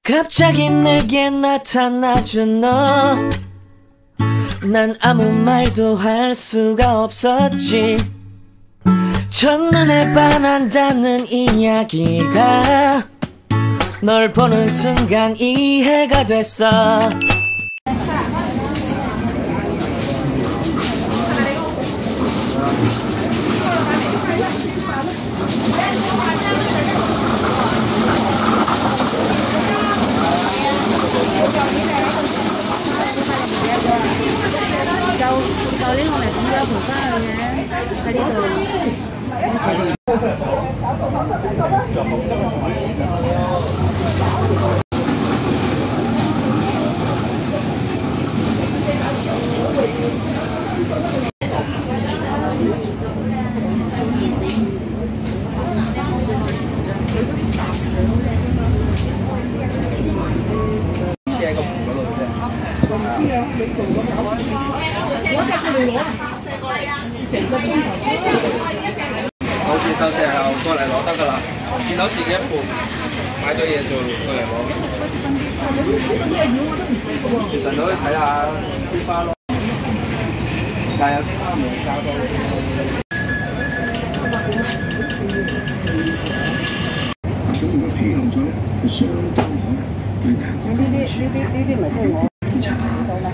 갑자기 내게 나타나준 너, 난 아무 말도 할 수가 없었지. 첫눈에 반한다는 이야기가 널 보는 순간 이해가 됐어. Cho lấy con này cũng rau thử qua rồi nha. Phải đi từ.好似到時候過嚟攞得㗎啦，見到自己一盤買咗嘢做過嚟攞。其實都可以睇下啲花咯，但係有啲花冇交到。咁如果披露咗咧，就相當可能對大家呢啲咪即係我檢查下，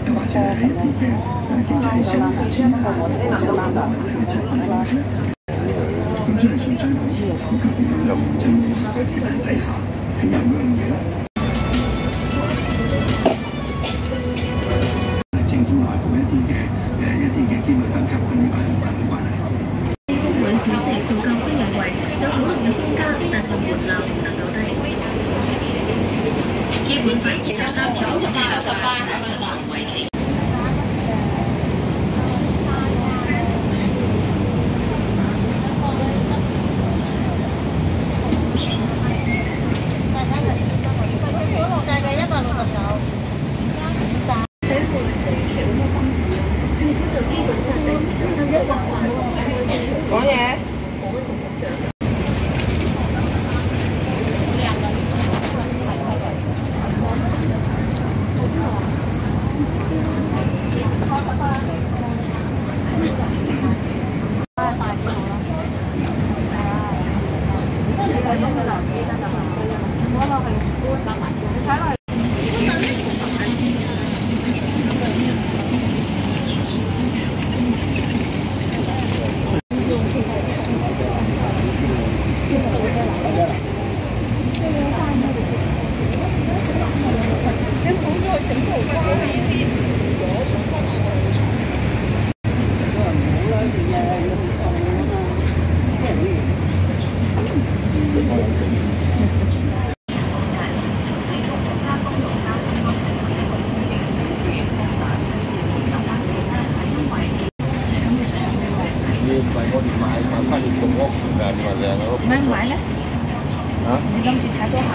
又或者係一啲嘅經濟上嘅發展啊，或者係其他嘅疾病咧。咁所以純粹講，我究竟有冇真嘅魚蛋底下係有樣嘢？政府內部一啲嘅機會分級，咁呢個係冇人嘅關係。公會主席杜鑑輝認為，有可能有公家職能生活量能夠低。基本法23條就係為期。講嘢。唔買咧？啊？你諗住睇多下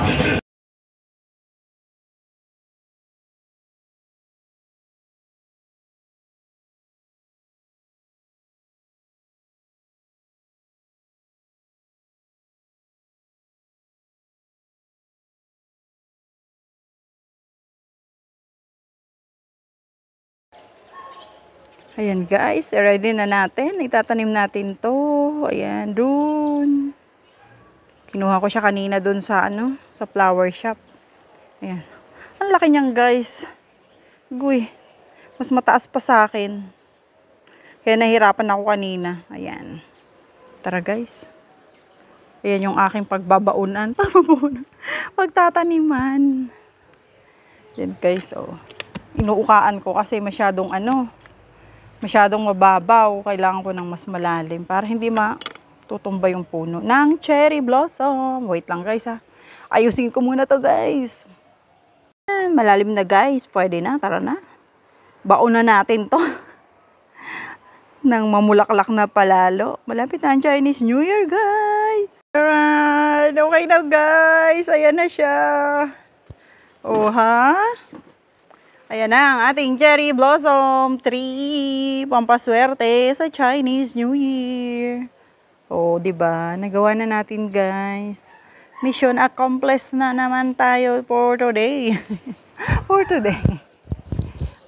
？Ayan guys, ready na natin. Itatanim natin to. Ayan, dun. Kinuha ko siya kanina dun sa sa flower shop. Ayan. Ang laki niyan guys. Guy. Mas mataas pa sa akin. Kaya nahirapan ako kanina. Ayan. Tara guys. Ayan yung aking pagbabaunan. Pagtataniman. Ayan guys, oh. Inuukaan ko kasi masyadong masyadong mababaw. Kailangan ko ng mas malalim para hindi matutumba yung puno ng cherry blossom. Wait lang guys ha. Ayusin ko muna to guys. Malalim na guys. Pwede na. Tara na. Baon na natin to. Nang mamulaklak na palalo. Malapit na ang Chinese New Year guys. Alright. Okay na guys. Ayan na siya. Oh ha. Ayan na ang ating cherry blossom tree. Pampaswerte sa Chinese New Year. Oh, 'di ba? Nagawa na natin, guys. Mission accomplished na naman tayo for today. For today.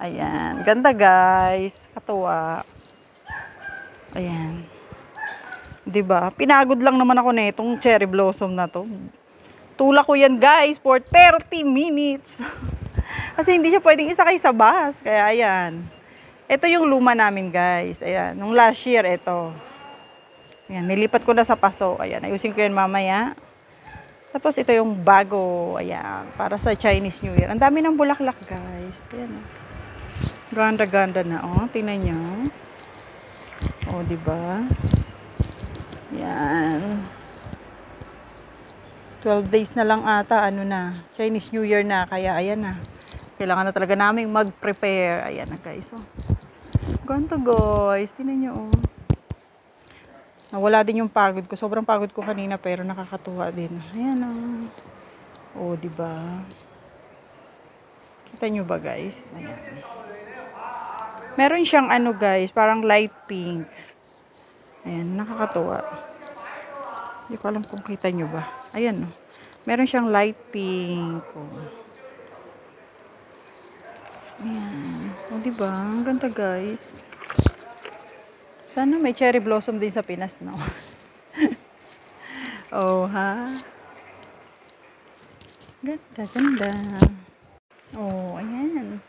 Ayan. Ganda guys. Katuwa. Ayan. Diba? Pinagod lang naman ako na itong cherry blossom na to. Tulak ko yan guys for 30 minutes. Kasi hindi siya pwedeng isakay sa bus. Kaya ayan. Ito yung luma namin guys. Ayan. Nung last year, ito. Ayan. Nilipat ko na sa paso. Ayan. Ayusin ko yan mamaya. Tapos ito yung bago. Ayan. Para sa Chinese New Year. Ang dami ng bulaklak guys. Ayan. Ganda-ganda na. Oh, tingnan nyo. Oh, diba? Ayan. 12 days na lang ata. Ano na. Chinese New Year na. Kaya ayan na. Kailangan na talaga namin mag-prepare. Ayan na guys. Oh. Ganda guys. Tingnan nyo. Oh. Nawala din yung pagod ko. Sobrang pagod ko kanina pero nakakatuwa din. Ayan oh. Oh, diba? Kita nyo ba guys? Ayan. Meron siyang ano guys, parang light pink. Ayan, nakakatuwa. Hindi ko alam kung kita nyo ba. Ayan oh. Meron siyang light pink. Oh. Ayan. Oh, diba? Ang ganda guys. Sana may cherry blossom din sa Pinas, no? Oh, ha? Ganda, ganda. Oh, ayan.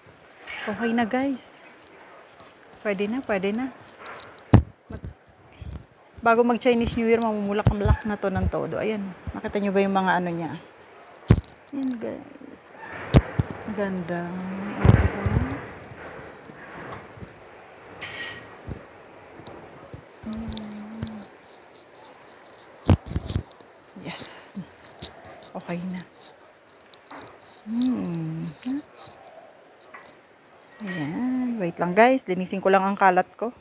Okay na, guys. Pwede na, pwede na. Bago mag-Chinese New Year, mamumulak-mulak na to ng todo. Ayan. Nakita nyo ba yung mga ano niya? Ayan, guys. Ganda. Oh, diba? Yes. Okay na. Ayan. Wait lang guys. Linisin ko lang ang kalat ko.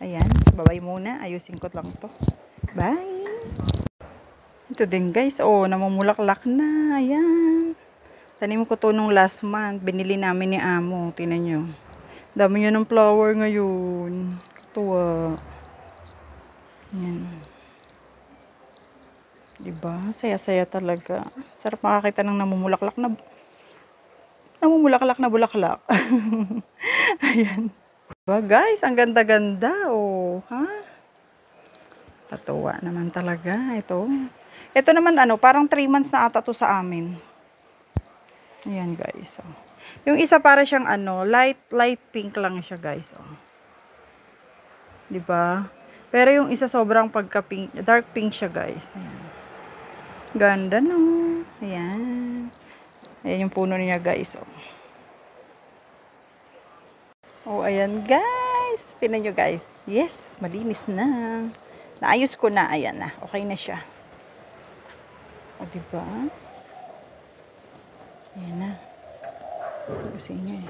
Ayan. Babay muna. Ayusin ko lang to. Bye. Ito din guys. Oh, namumulaklak na. Ayan. Tanim ko to nung last month. Binili namin ni Amo. Tingnan nyo. Dami nyo ng flower ngayon. Tuwa. Ayan. Diba? Saya-saya talaga. Sarap makakita ng namumulaklak na bulaklak. Ayan. Diba guys? Ang ganda-ganda. Oh, ha? Tatuwa naman talaga. Ito naman ano, parang 3 months na ata to sa amin. Ayan guys. Oh. Yung isa para siyang ano, light pink lang siya guys. Oh. Diba? Pero yung isa sobrang pagka-pink, dark pink siya guys. Ayan. Ganda no. Ayan. Ayan yung puno niya guys. Oh, oh ayan guys. Tingnan nyo guys. Yes, malinis na. Naayos ko na. Ayan na. Okay na siya. O diba? Ayan na. Ayusin nyo eh.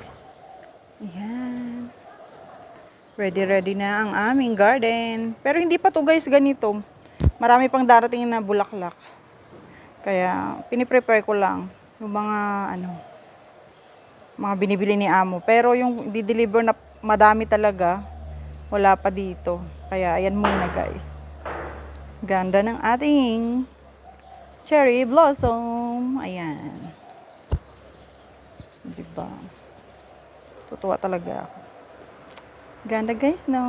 Ayan. Ready na ang aming garden. Pero hindi pa to guys ganito. Marami pang darating na bulaklak. Kaya, piniprepare ko lang yung mga, mga binibili ni Amo. Pero yung di-deliver na madami talaga, wala pa dito. Kaya, ayan muna guys. Ganda ng ating cherry blossom. Ayan. Diba? Tutuwa talaga ako. Ganda guys, no?